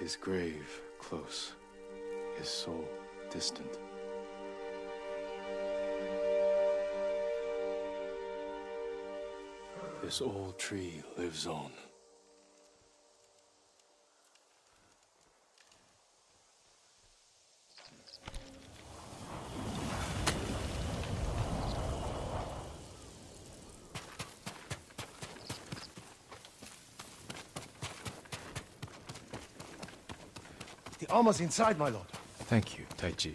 His grave close, his soul distant. This old tree lives on. The armor's inside, my lord. Thank you, Taichi.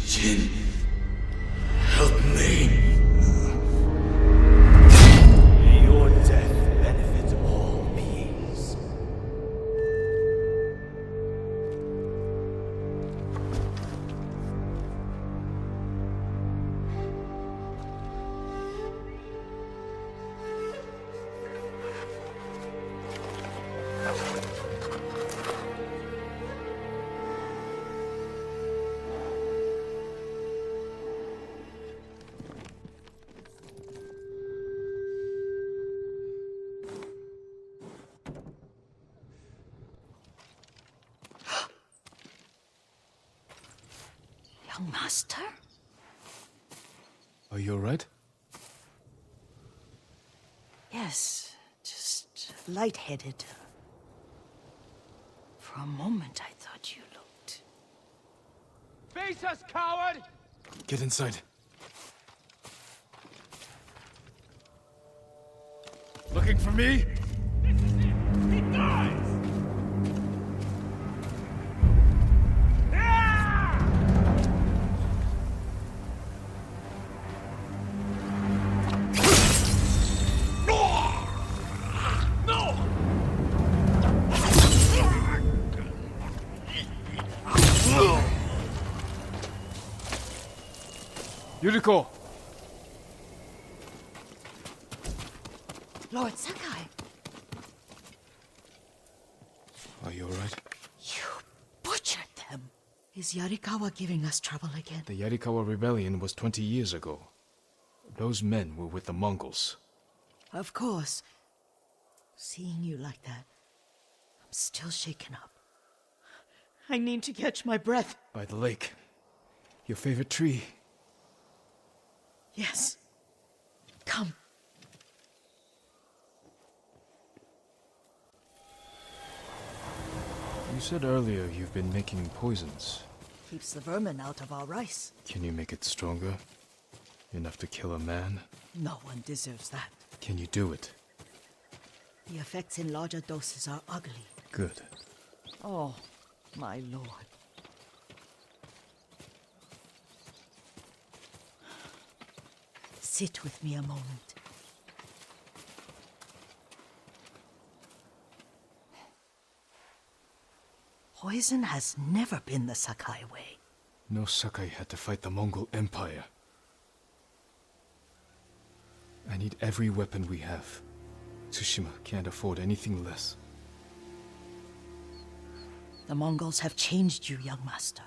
Jin, help me. May your death benefit all beings. Young master? Are you alright? Yes, just lightheaded. For a moment I thought you looked... Face us, coward! Get inside. Looking for me? This is it! He dies! Yuriko! Lord Sakai! Are you alright? You butchered them! Is Yarikawa giving us trouble again? The Yarikawa rebellion was 20 years ago. Those men were with the Mongols. Of course. Seeing you like that, I'm still shaken up. I need to catch my breath. By the lake. Your favorite tree. Yes. Come. You said earlier you've been making poisons. Keeps the vermin out of our rice. Can you make it stronger? Enough to kill a man? No one deserves that. Can you do it? The effects in larger doses are ugly. Good. Oh, my lord. Sit with me a moment. Poison has never been the Sakai way. No Sakai had to fight the Mongol Empire. I need every weapon we have. Tsushima can't afford anything less. The Mongols have changed you, young master.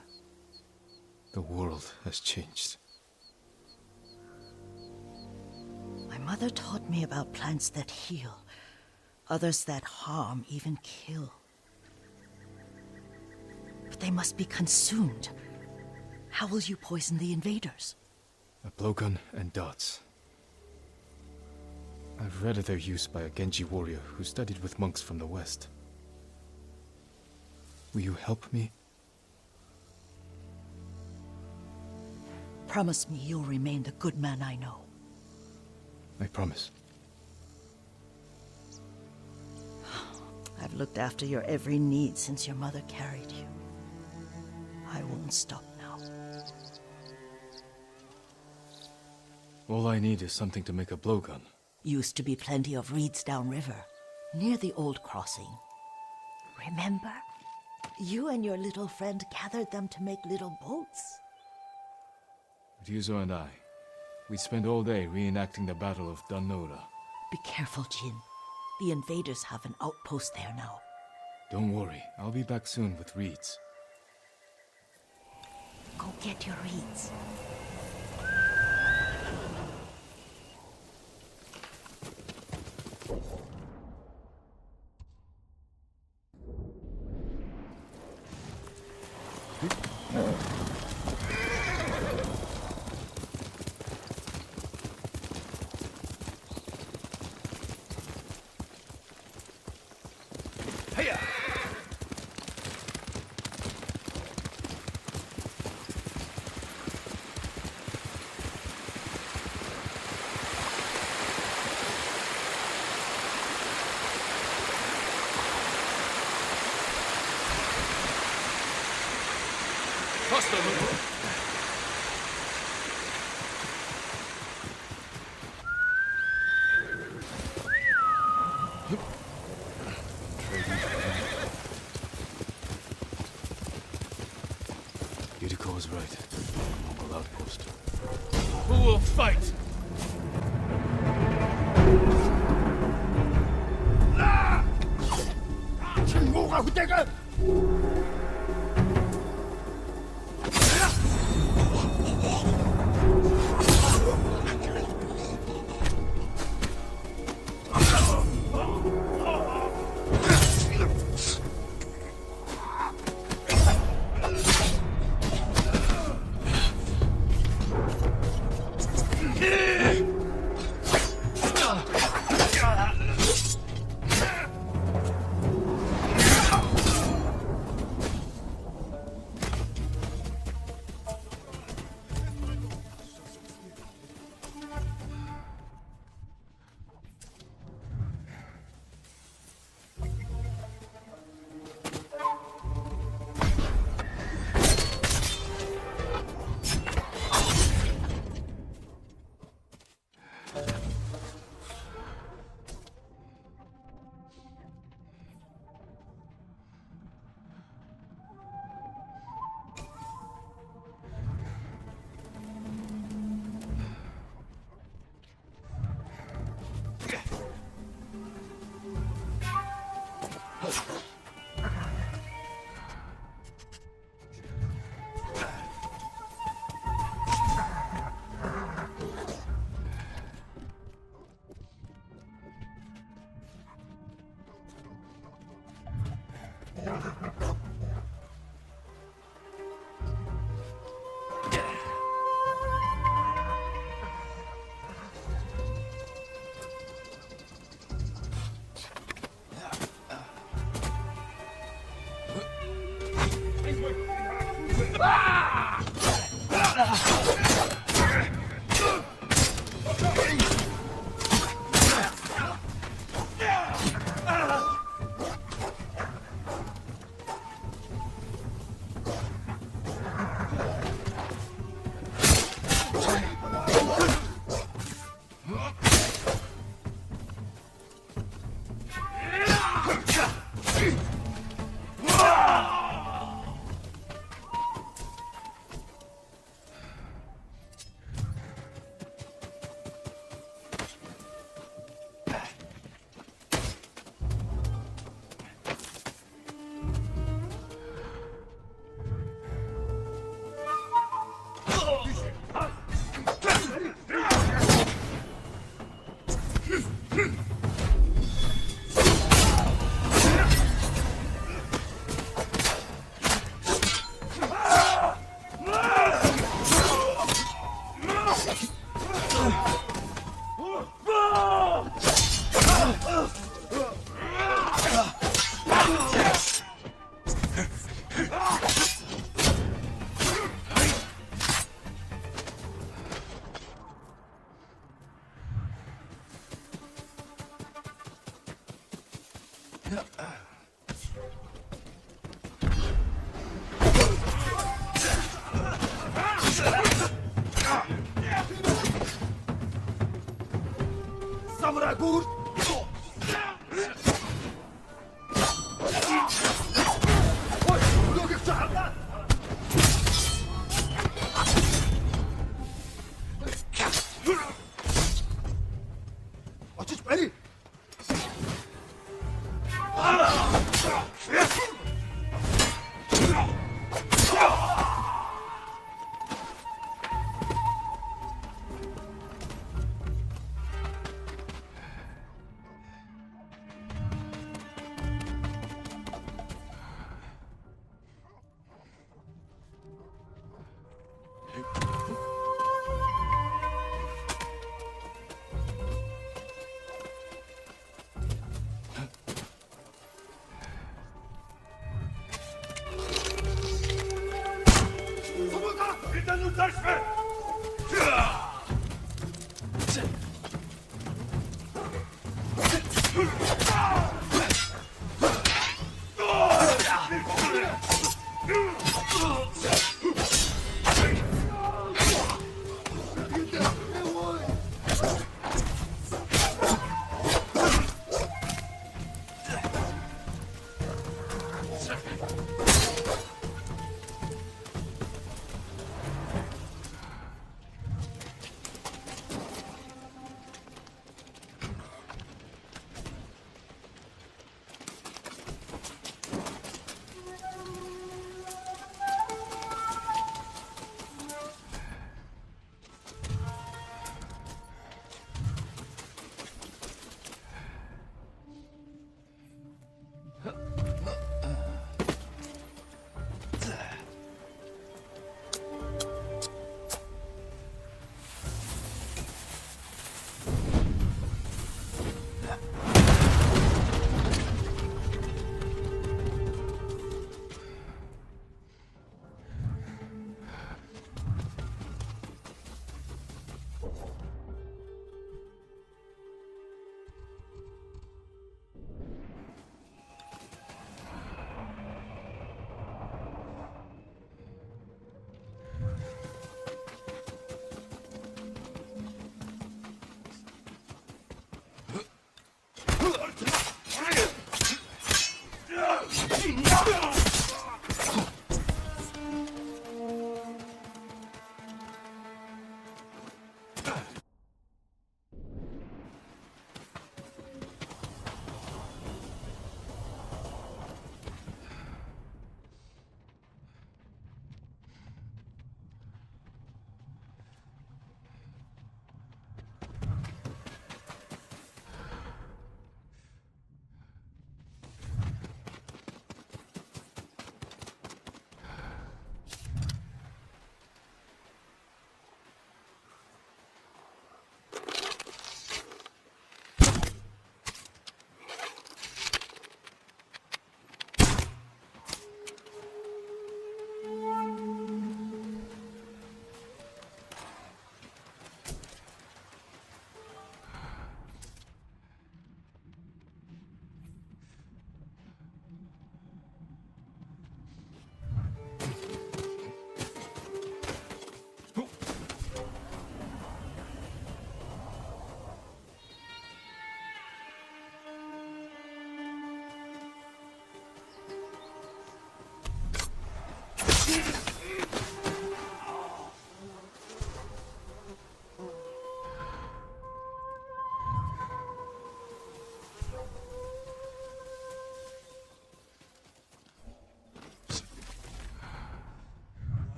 The world has changed. My mother taught me about plants that heal, others that harm, even kill. But they must be consumed. How will you poison the invaders? A blowgun and darts. I've read of their use by a Genji warrior who studied with monks from the west. Will you help me? Promise me you'll remain the good man I know. I promise. I've looked after your every need since your mother carried you. I won't stop now. All I need is something to make a blowgun. Used to be plenty of reeds downriver, near the old crossing. Remember? You and your little friend gathered them to make little boats. Ryuzo and I, we'd spend all day reenacting the Battle of Danora. Be careful, Jin. The invaders have an outpost there now. Don't worry, I'll be back soon with reeds. Go get your reeds. Yuriko was right. Mongol outpost. Who will fight?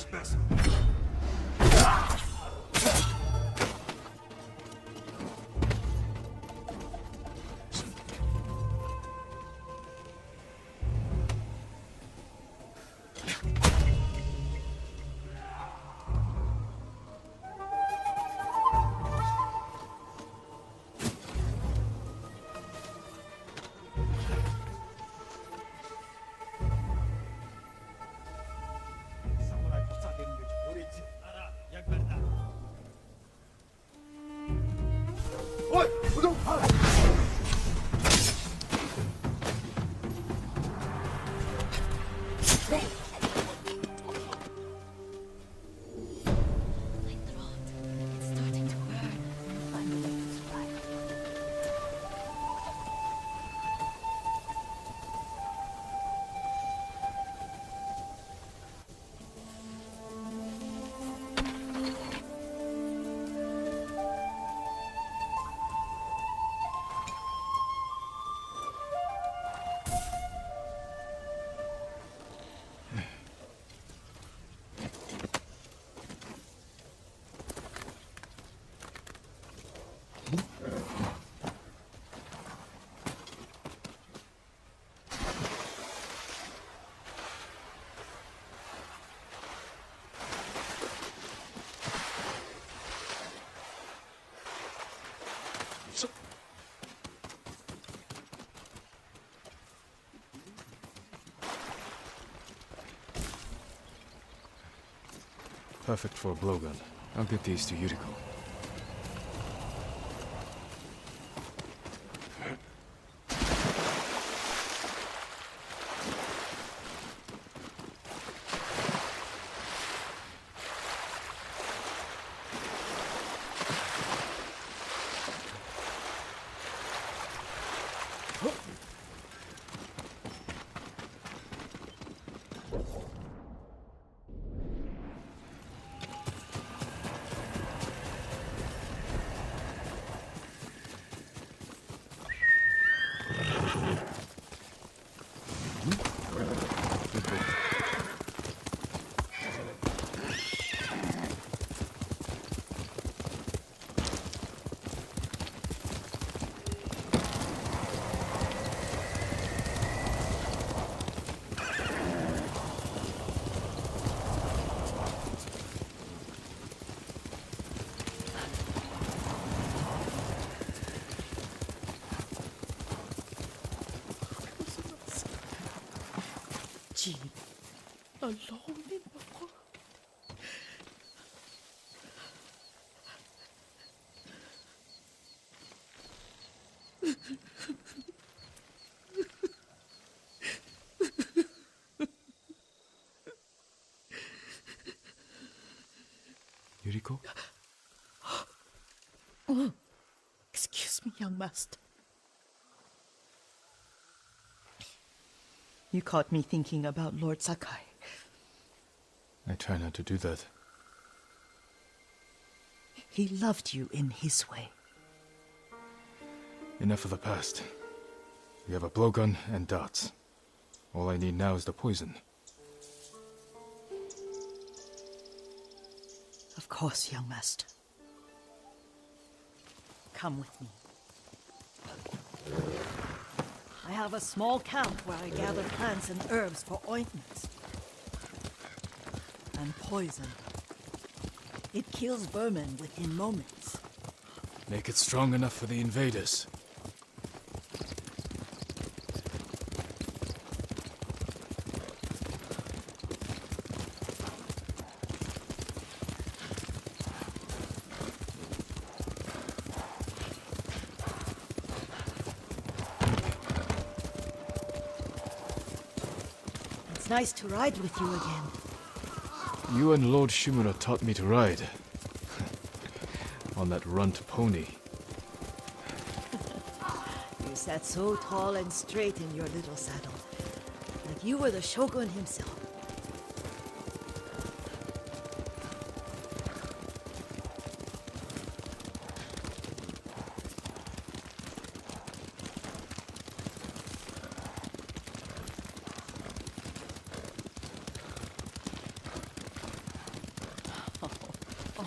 this mess. Perfect for a blowgun. I'll get these to Yuriko. Jin, alone in the world. Yuriko? Oh, excuse me, young master. You caught me thinking about Lord Sakai. I try not to do that. He loved you in his way. Enough of the past. We have a blowgun and darts. All I need now is the poison. Of course, young master. Come with me. I have a small camp where I gather plants and herbs for ointments. And poison. It kills vermin within moments. Make it strong enough for the invaders. It's nice to ride with you again. You and Lord Shimura taught me to ride. On that runt pony. You sat so tall and straight in your little saddle. Like you were the shogun himself.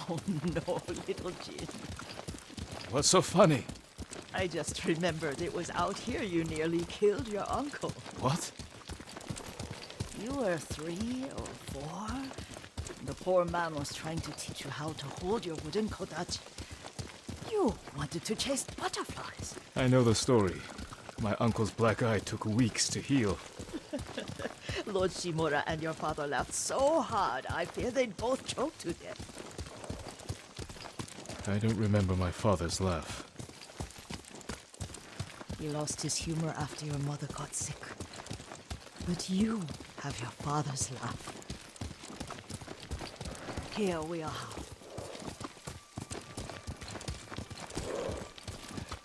Oh no, little Jin. What's so funny? I just remembered it was out here you nearly killed your uncle. What? You were 3 or 4? The poor man was trying to teach you how to hold your wooden kodachi. You wanted to chase butterflies. I know the story. My uncle's black eye took weeks to heal. Lord Shimura and your father laughed so hard, I fear they'd both choke to death. I don't remember my father's laugh. He lost his humor after your mother got sick. But you have your father's laugh. Here we are.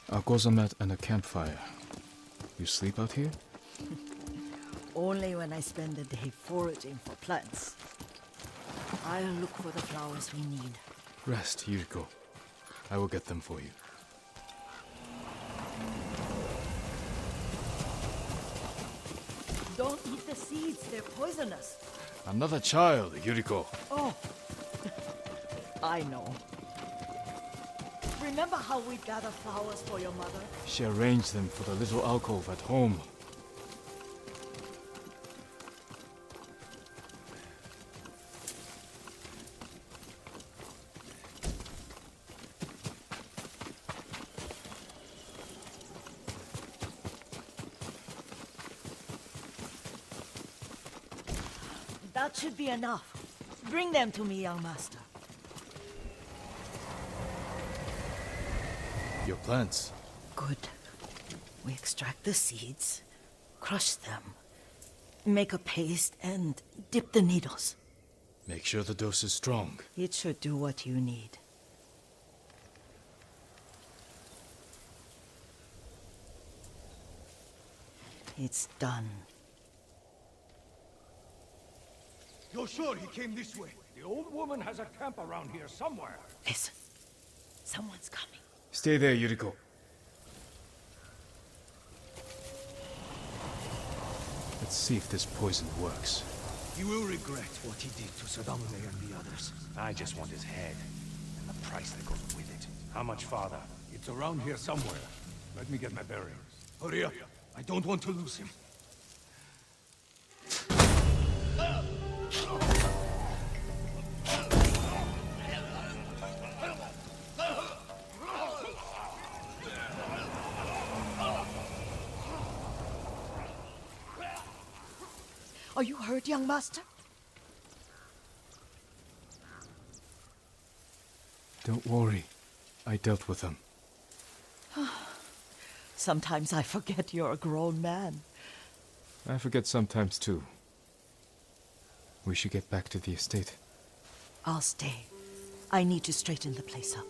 A gozamat and a campfire. You sleep out here? Only when I spend the day foraging for plants. I'll look for the flowers we need. Rest, Yuriko. I will get them for you. Don't eat the seeds, they're poisonous. I'm not a child, Yuriko. Oh, I know. Remember how we'd gather flowers for your mother? She arranged them for the little alcove at home. That should be enough. Bring them to me, young master. Your plants. Good. We extract the seeds, crush them, make a paste, and dip the needles. Make sure the dose is strong. It should do what you need. It's done. You're sure he came this way? The old woman has a camp around here somewhere. Listen. Someone's coming. Stay there, Yuriko. Let's see if this poison works. He will regret what he did to Sadamune and the others. I just want his head, and the price that goes with it. How much farther? It's around here somewhere. Let me get my bearings. Hurry up. I don't want to lose him. Are you hurt, young master? Don't worry. I dealt with them. Sometimes I forget you're a grown man. I forget sometimes too. We should get back to the estate. I'll stay. I need to straighten the place up.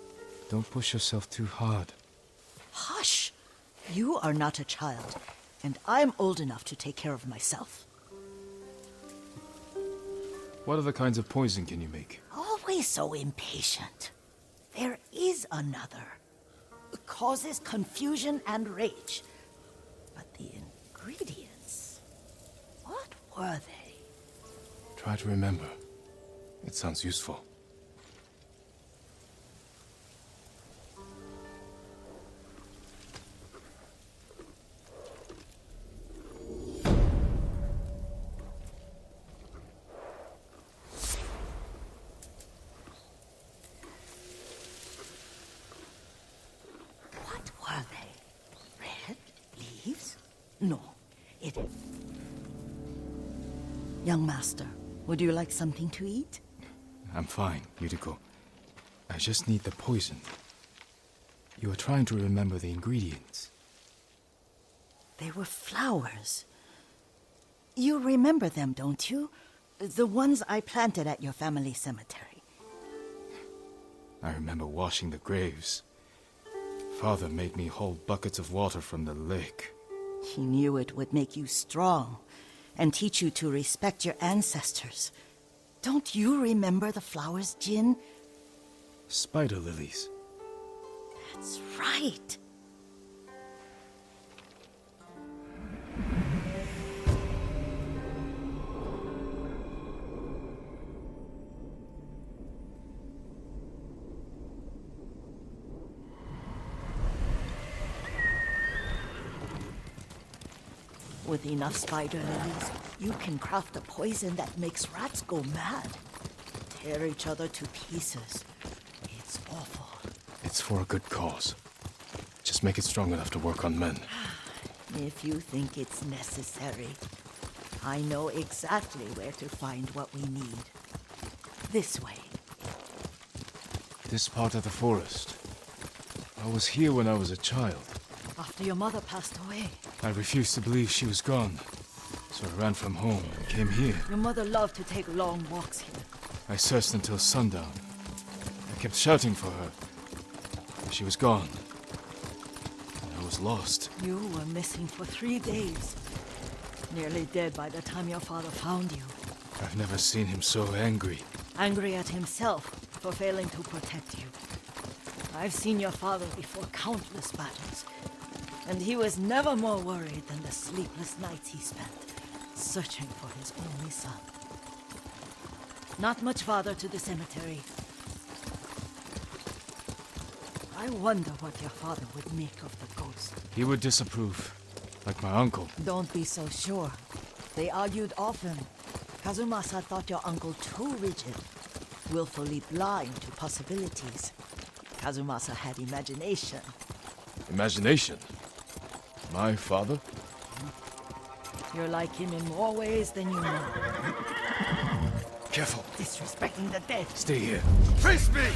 Don't push yourself too hard. Hush! You are not a child, and I'm old enough to take care of myself. What other kinds of poison can you make? Always so impatient. There is another. It causes confusion and rage. But the ingredients... what were they? Try to remember. It sounds useful. What were they? Red leaves? No, it... Young master, would you like something to eat? I'm fine, Yuriko. I just need the poison. You are trying to remember the ingredients. They were flowers. You remember them, don't you? The ones I planted at your family cemetery. I remember washing the graves. Father made me hold buckets of water from the lake. He knew it would make you strong and teach you to respect your ancestors. Don't you remember the flowers, Jin? Spider lilies. That's right. With enough spider lilies, you can craft a poison that makes rats go mad. Tear each other to pieces. It's awful. It's for a good cause. Just make it strong enough to work on men. If you think it's necessary, I know exactly where to find what we need. This way. This part of the forest. I was here when I was a child. After your mother passed away. I refused to believe she was gone. So I ran from home and came here. Your mother loved to take long walks here. I searched until sundown. I kept shouting for her. She was gone. And I was lost. You were missing for 3 days. Nearly dead by the time your father found you. I've never seen him so angry. Angry at himself for failing to protect you. I've seen your father before countless battles. And he was never more worried than the sleepless nights he spent searching for his only son. Not much farther to the cemetery. I wonder what your father would make of the ghost. He would disapprove, like my uncle. Don't be so sure. They argued often. Kazumasa thought your uncle too rigid, willfully blind to possibilities. Kazumasa had imagination. Imagination? My father? You're like him in more ways than you know. Careful. Disrespecting the dead. Stay here. Face me!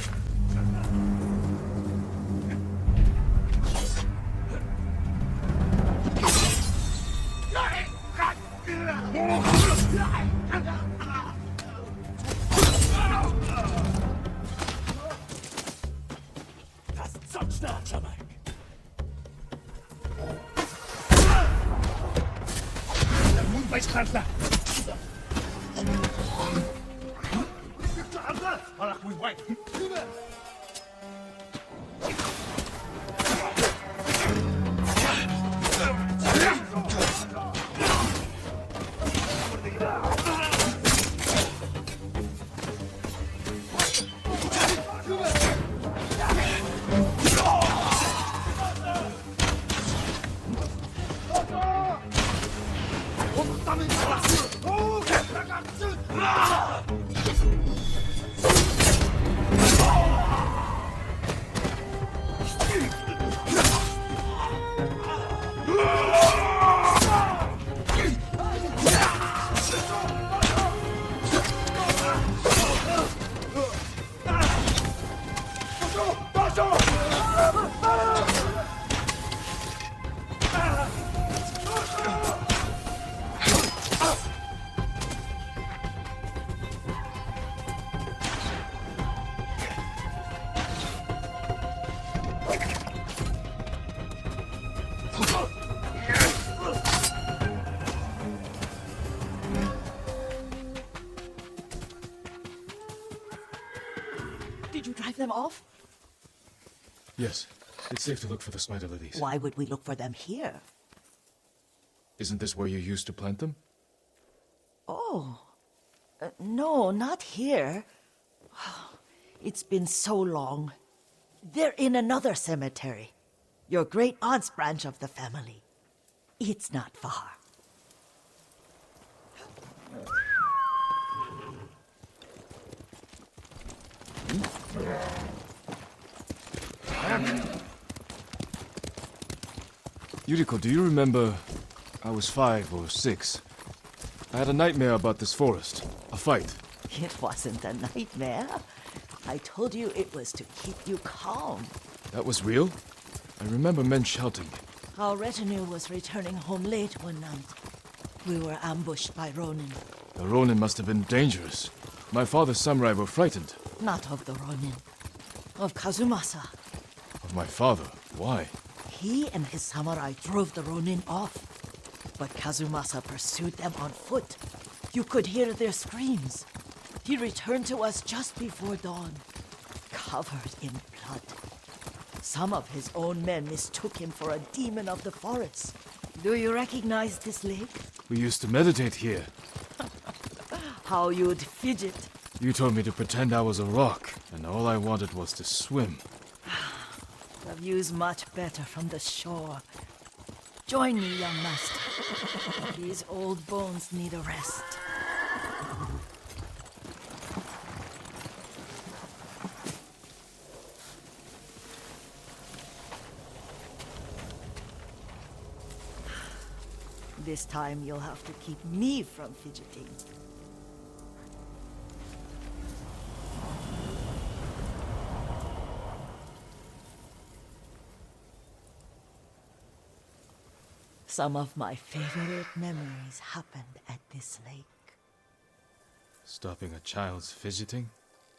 Did you drive them off? Yes. It's safe to look for the spider lilies. Why would we look for them here? Isn't this where you used to plant them? Oh. No, not here. It's been so long. They're in another cemetery. Your great aunt's branch of the family. It's not far. Yuriko, do you remember? I was 5 or 6. I had a nightmare about this forest. A fight. It wasn't a nightmare. I told you it was to keep you calm. That was real? I remember men shouting. Our retinue was returning home late one night. We were ambushed by Ronin. The Ronin must have been dangerous. My father's samurai were frightened. Not of the Ronin. Of Kazumasa. Of my father? Why? He and his samurai drove the Ronin off. But Kazumasa pursued them on foot. You could hear their screams. He returned to us just before dawn, covered in blood. Some of his own men mistook him for a demon of the forest. Do you recognize this lake? We used to meditate here. How you'd fidget. You told me to pretend I was a rock, and all I wanted was to swim. The view's much better from the shore. Join me, young master. These old bones need a rest. This time you'll have to keep me from fidgeting. Some of my favorite memories happened at this lake. Stopping a child's fidgeting?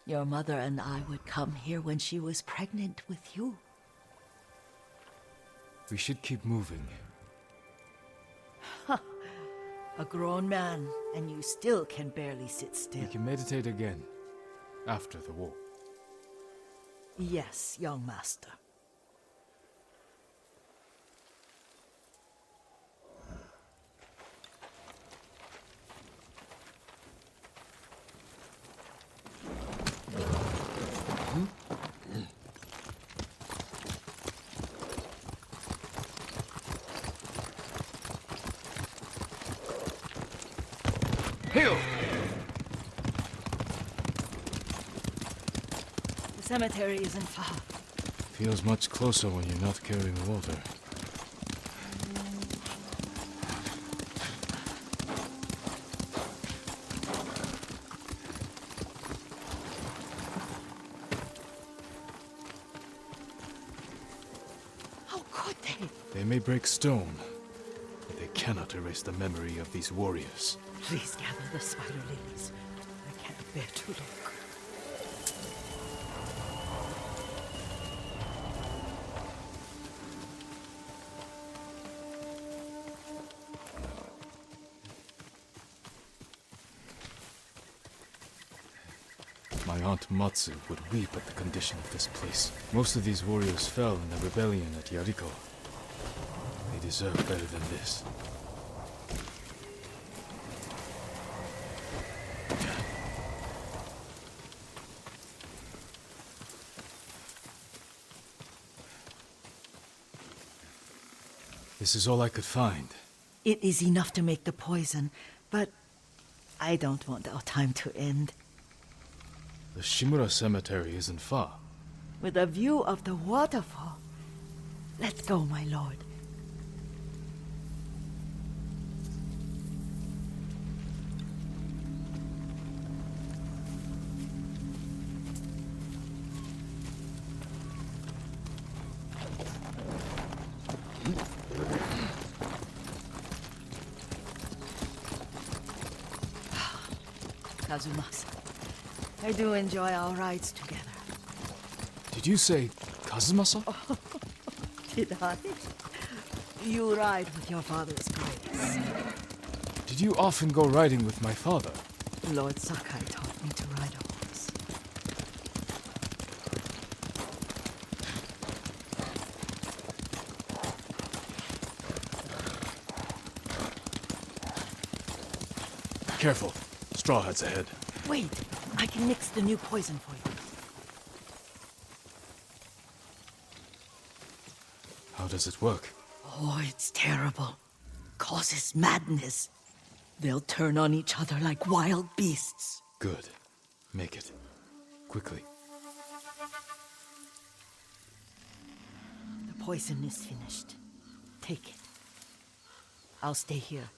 Your mother and I would come here when she was pregnant with you. We should keep moving. A grown man, and you still can barely sit still. We can meditate again, after the war. Yes, young master. Hail! The cemetery isn't far. Feels much closer when you're not carrying water. How could they? They may break stone, but they cannot erase the memory of these warriors. Please gather the spider lilies. I can't bear to look. My aunt Matsu would weep at the condition of this place. Most of these warriors fell in the rebellion at Yariko. They deserve better than this. This is all I could find. It is enough to make the poison, but I don't want our time to end. The Shimura Cemetery isn't far. With a view of the waterfall. Let's go, my lord. Kazumasa, I do enjoy our rides together. Did you say Kazumasa? Did I? You ride with your father's grace. Did you often go riding with my father? Lord Sakai taught me to ride a horse. Careful. Straw Hat's ahead. Wait, I can mix the new poison for you. How does it work? Oh, it's terrible. Causes madness. They'll turn on each other like wild beasts. Good. Make it. Quickly. The poison is finished. Take it. I'll stay here.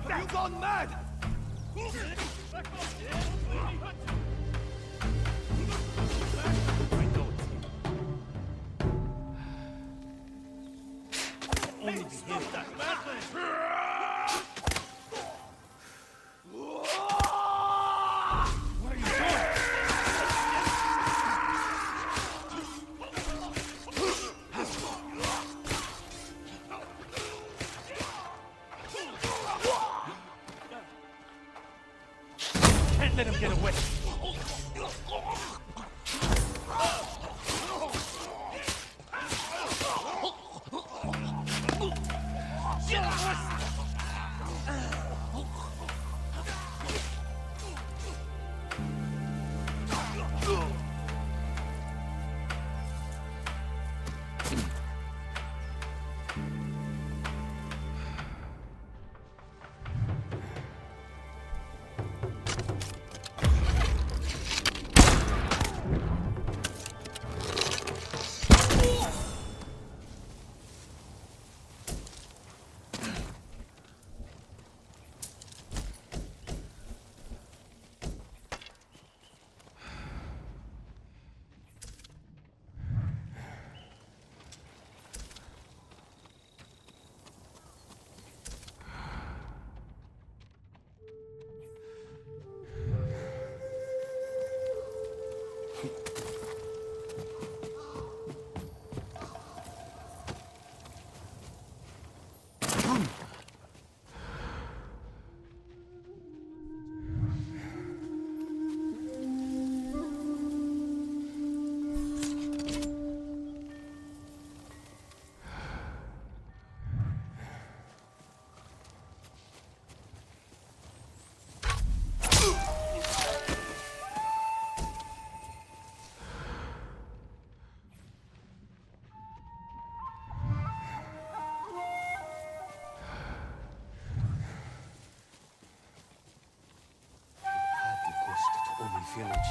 Have you gone mad? I know it's you. Only stop that madness! What are you doing? Can't let him get away. Omi Village.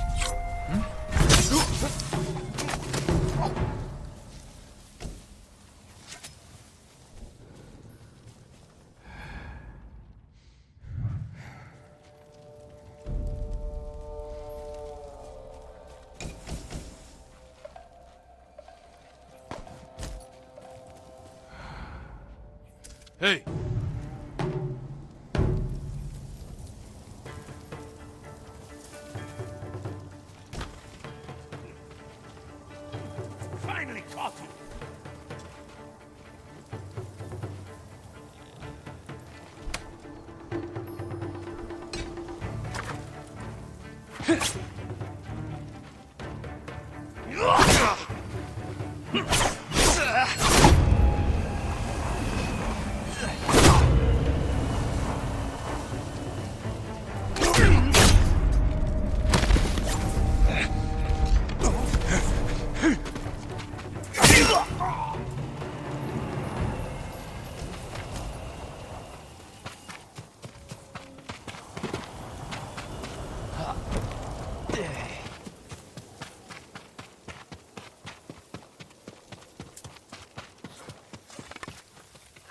Hey! Finally caught him!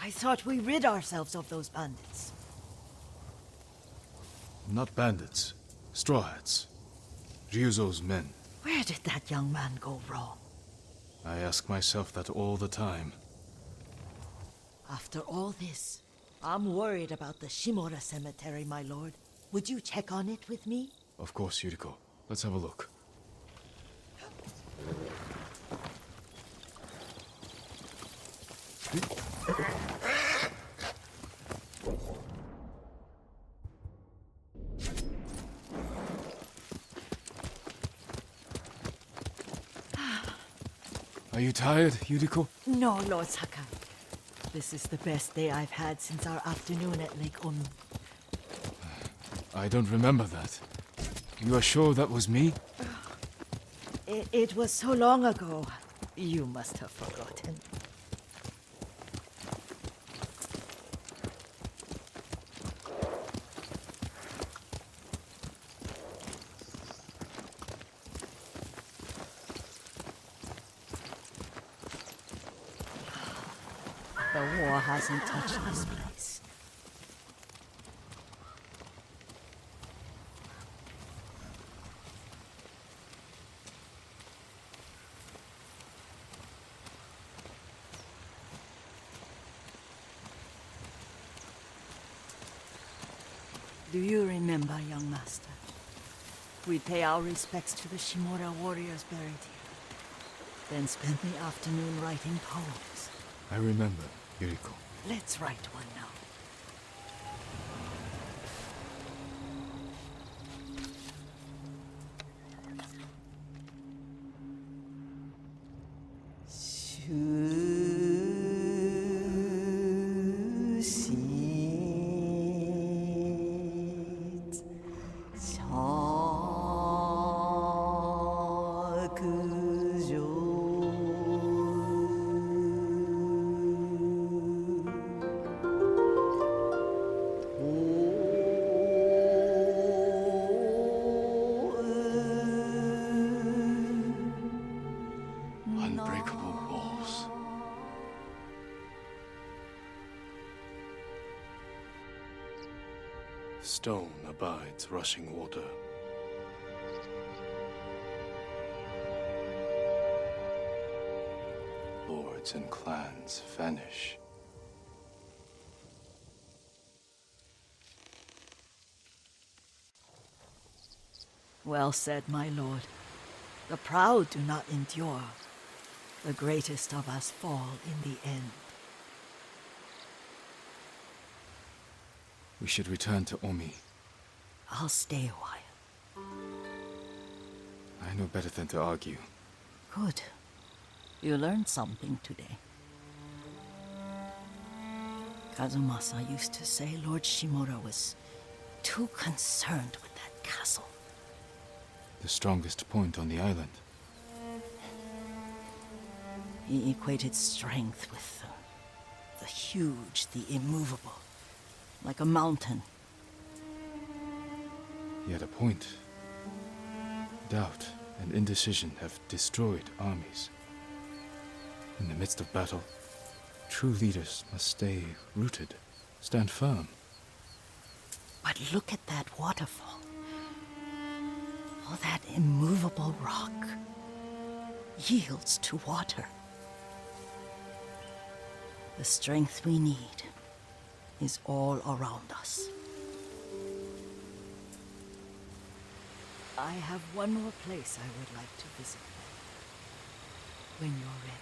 I thought we rid ourselves of those bandits. Not bandits. Straw Hats. Ryuzo's men. Where did that young man go wrong? I ask myself that all the time. After all this, I'm worried about the Shimura cemetery, my lord. Would you check on it with me? Of course, Yuriko. Let's have a look. Are you tired, Yuriko? No, Lord Sakai. This is the best day I've had since our afternoon at Lake Omi. I don't remember that. You are sure that was me? It was so long ago. You must have forgotten. The war hasn't touched this place. Do you remember, young master? We pay our respects to the Shimura warriors buried here, then spend the afternoon writing poems. I remember, Yuriko. Let's write one now. Unbreakable walls. Stone abides rushing water. Lords and clans vanish. Well said, my lord. The proud do not endure. The greatest of us fall in the end. We should return to Omi. I'll stay a while. I know better than to argue. Good. You learned something today. Kazumasa used to say Lord Shimura was too concerned with that castle. The strongest point on the island. He equated strength with the huge, the immovable, like a mountain. He had a point. Doubt and indecision have destroyed armies. In the midst of battle, true leaders must stay rooted, stand firm. But look at that waterfall. All that immovable rock yields to water. The strength we need is all around us. I have one more place I would like to visit. When you're ready.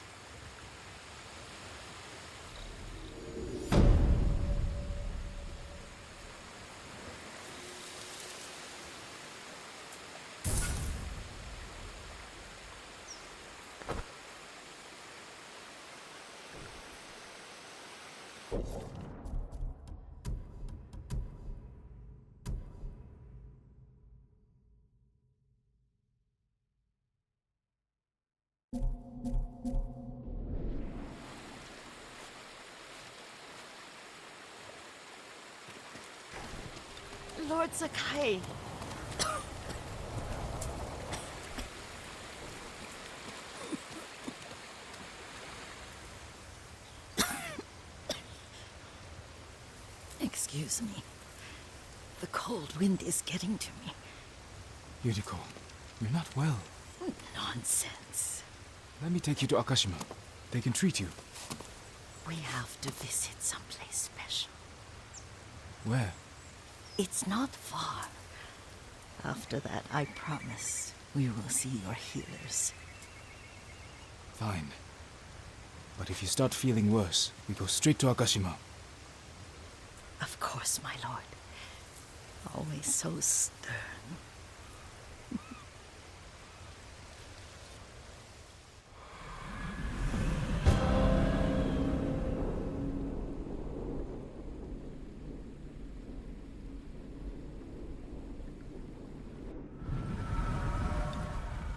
Lord Sakai. Excuse me. The cold wind is getting to me. Yuriko, you're not well. Nonsense. Let me take you to Akashima. They can treat you. We have to visit someplace special. Where? It's not far. After that, I promise we will see your healers. Fine. But if you start feeling worse, we go straight to Akashima. Of course, my lord. Always so stern.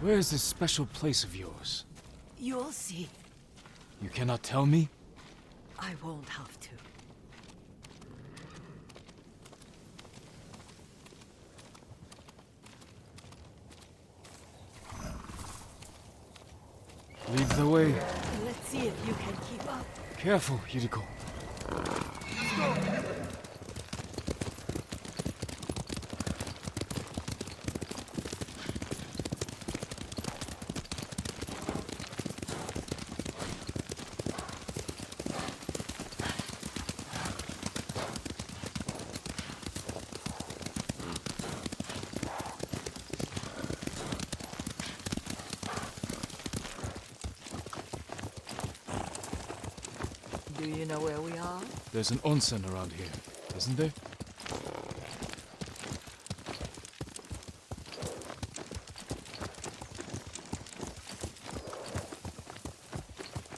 Where is this special place of yours? You'll see. You cannot tell me? I won't have to. Lead the way. Let's see if you can keep up. Careful, Yuriko. Do you know where we are? There's an onsen around here, isn't there?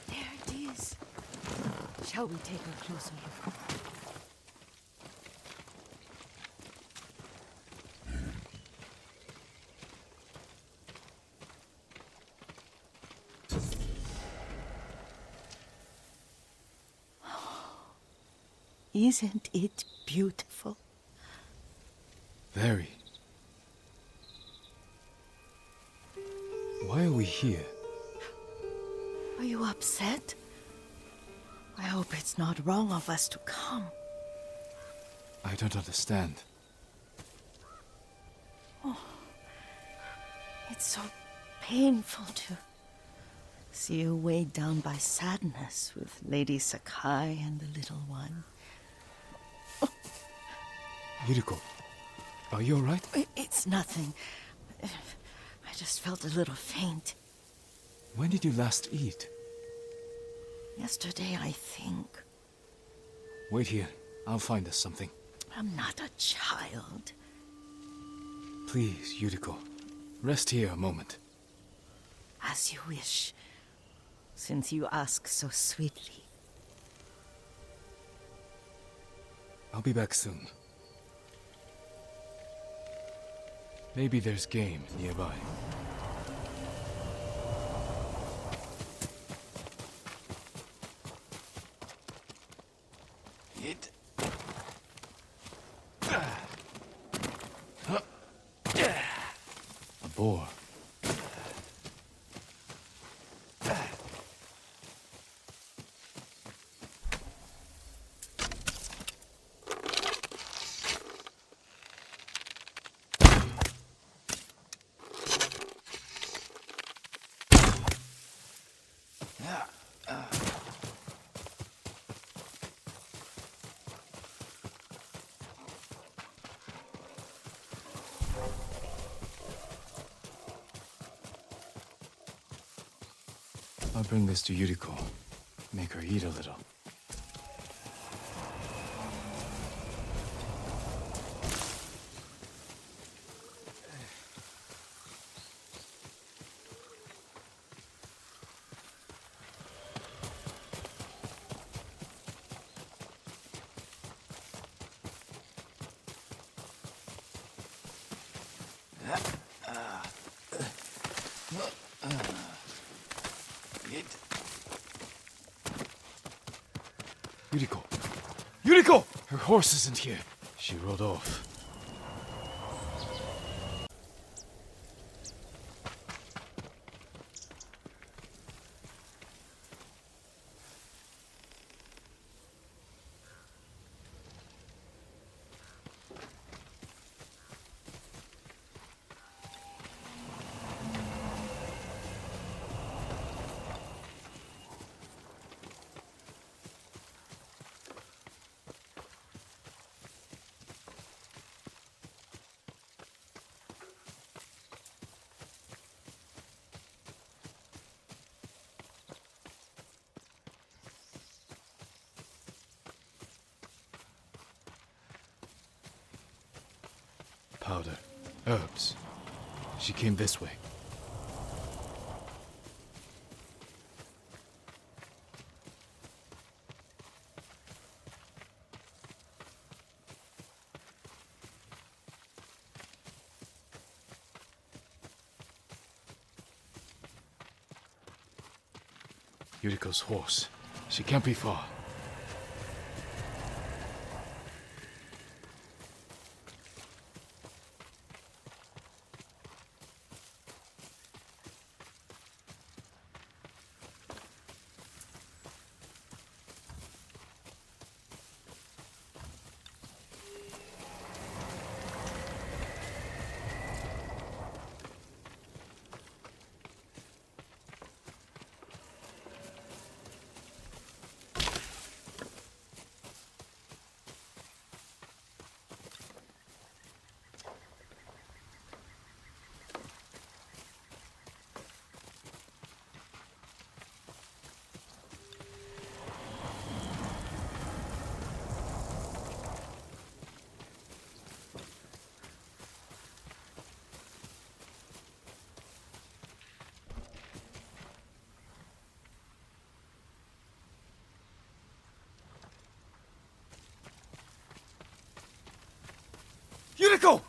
There it is. Shall we take a closer look? Isn't it beautiful? Very. Why are we here? Are you upset? I hope it's not wrong of us to come. I don't understand. It's so painful to see you weighed down by sadness with Lady Sakai and the little one. Yuriko, are you alright? It's nothing. I just felt a little faint. When did you last eat? Yesterday, I think. Wait here. I'll find us something. I'm not a child. Please, Yuriko. Rest here a moment. As you wish, since you ask so sweetly. I'll be back soon. Maybe there's game nearby. It. A boar. I'll bring this to Yuriko. Make her eat a little. Yuriko! Yuriko! Her horse isn't here. She rode off. Powder. Herbs. She came this way. Yuriko's horse. She can't be far. Masako!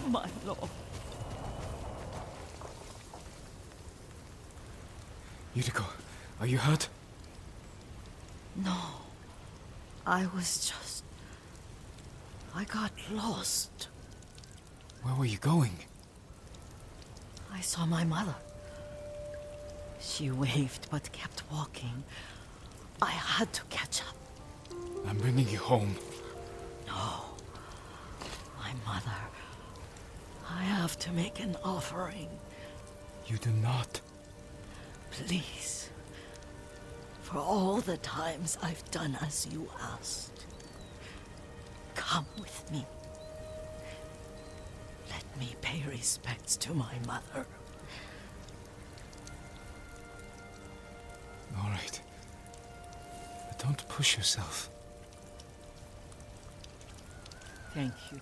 My lord. Yuriko, are you hurt? No. I got lost. Where were you going? I saw my mother. She waved but kept walking. I had to catch up. I'm bringing you home. No. My mother. I have to make an offering. You do not. Please. For all the times I've done as you asked. Come with me. Let me pay respects to my mother. All right. But don't push yourself. Thank you.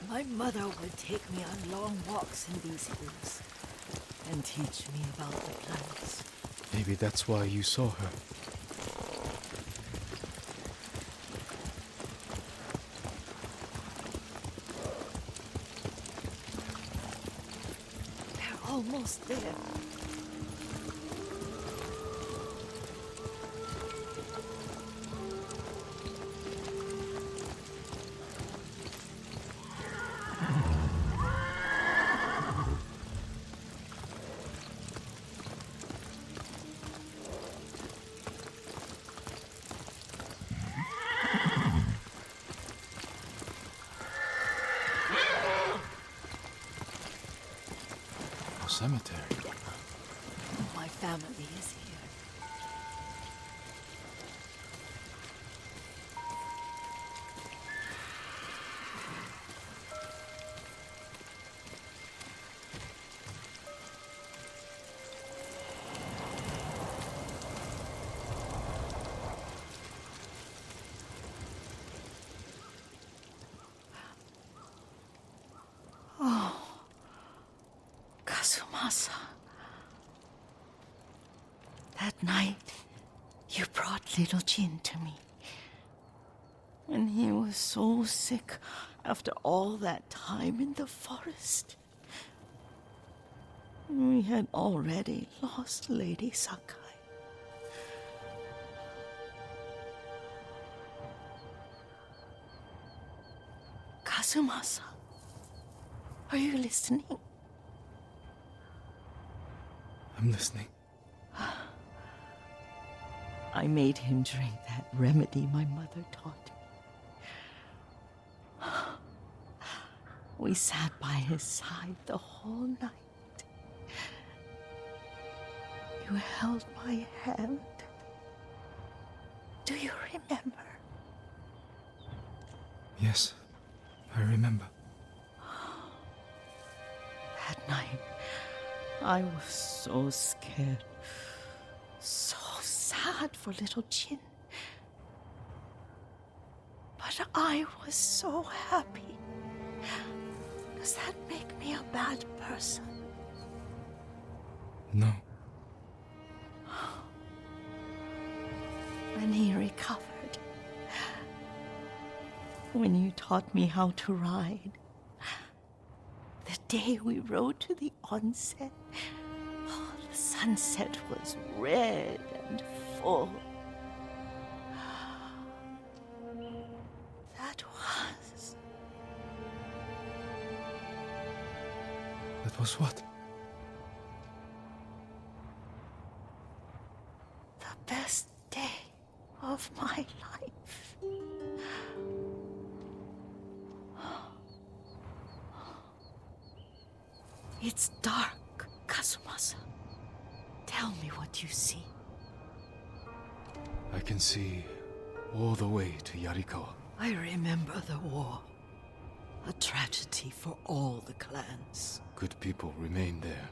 My mother would take me on long walks in these hills and teach me about the plants. Maybe that's why you saw her. They're almost there. Cemetery. My family is here. Kazumasa. That night, you brought little Jin to me. When he was so sick after all that time in the forest. We had already lost Lady Sakai. Kazumasa, are you listening? I'm listening. I made him drink that remedy my mother taught me. We sat by his side the whole night. You held my hand. Do you remember? Yes, I remember. That night, I was so scared. So sad for little Jin. But I was so happy. Does that make me a bad person? No. When he recovered. When you taught me how to ride. The day we rode to the onsen. Oh, the sunset was red and full. That was... That was what? the best day of my life. It's dark, Kazumasa. Tell me what you see. I can see all the way to Yarikawa. I remember the war. A tragedy for all the clans. Good people remain there.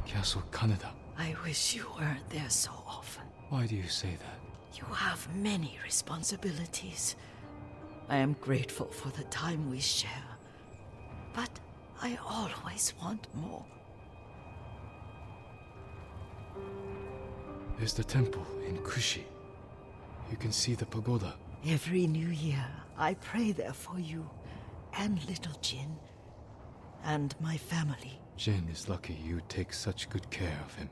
Castle Kaneda. I wish you weren't there so often. Why do you say that? You have many responsibilities. I am grateful for the time we share, but I always want more. There's the temple in Kushi. You can see the pagoda. Every new year, I pray there for you, and little Jin, and my family. Jin is lucky you take such good care of him.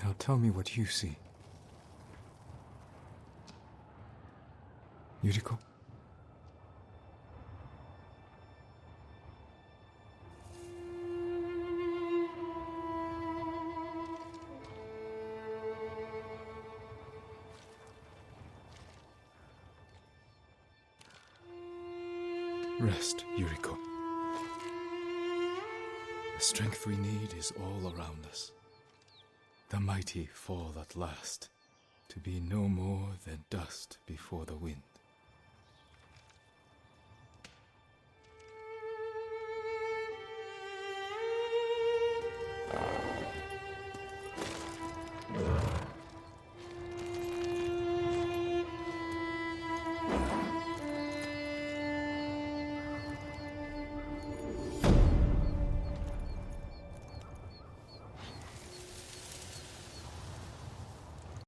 Now tell me what you see. Yuriko? Rest, Yuriko. The strength we need is all around us. The mighty fall at last, to be no more than dust before the wind.